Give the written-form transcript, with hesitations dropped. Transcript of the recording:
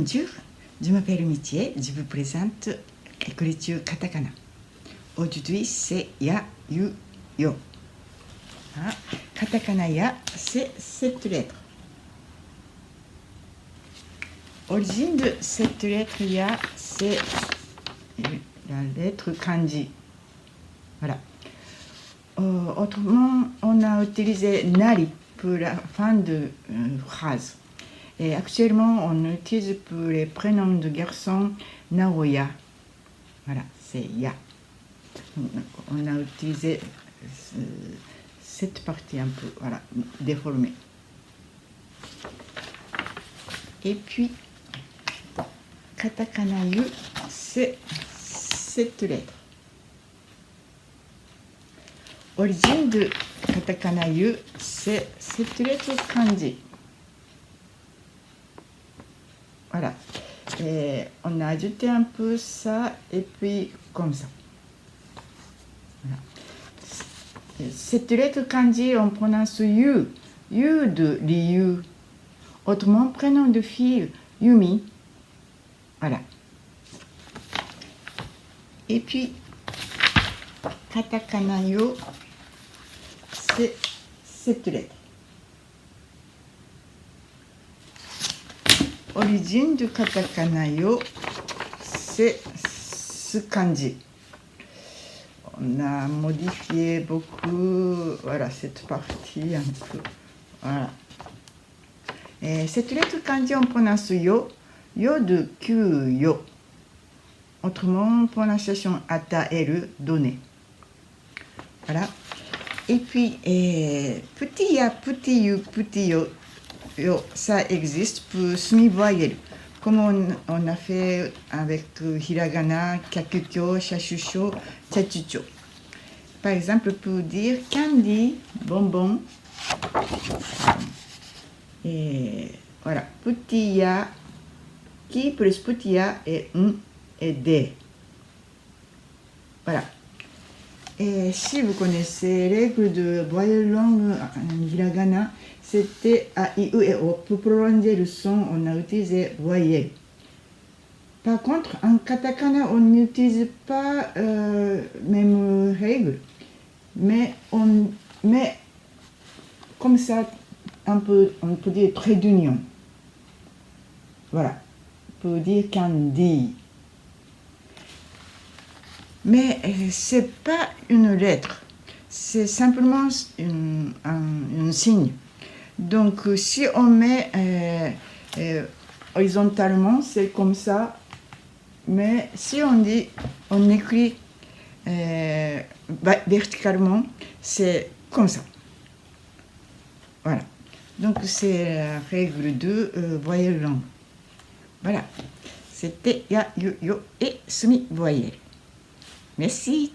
Bonjour, je m'appelle Mitie, je vous présente l'écriture katakana. Aujourd'hui, c'est ya, yu, yo. Ah, katakana ya, c'est cette lettre. Origine de cette lettre ya, c'est la lettre kanji. Voilà. Autrement, on a utilisé nari pour la fin de phrase. Et actuellement, on utilise pour les prénoms de garçons Naoya. Voilà, c'est ya. On a utilisé cette partie un peu, voilà, déformée. Et puis, katakana yu, c'est cette lettre. Origine de katakana yu, c'est cette lettre kanji. Voilà. Et on a ajouté un peu ça et puis comme ça. Voilà. Cette lettre kanji, on prononce yu. Yu de Ryu. Autrement, prénom de fille, Yumi. Voilà. Et puis, katakana yo, c'est cette lettre. Origine du katakana yo, c'est ce kanji. On a modifié beaucoup, voilà, cette partie un peu, voilà. Et cette lettre kanji, on prononce yo, yo de Kyu-yo. Autrement, prononciation ata-eru, donné. Voilà. Et puis, petit ya, petit yu, petit yo, yo, ça existe pour semi-voyelle, comme on a fait avec hiragana, kakukyo, shashusho, chachucho. Par exemple, pour dire candy, bonbon, et voilà, petit ya, qui plus petit ya et et de. Voilà. Et si vous connaissez les règles de voyelle longue en hiragana, c'était A, I, U et O. Pour prolonger le son, on a utilisé voyelle. Par contre, en katakana, on n'utilise pas même règle, mais on met comme ça, on peut dire trait d'union. Voilà, pour dire candy. Mais ce n'est pas une lettre, c'est simplement un signe. Donc, si on met horizontalement, c'est comme ça. Mais si on écrit verticalement, c'est comme ça. Voilà. Donc, c'est la règle de voyelle longue. Voilà. C'était ya, yu, yo et semi-voyelle. Merci.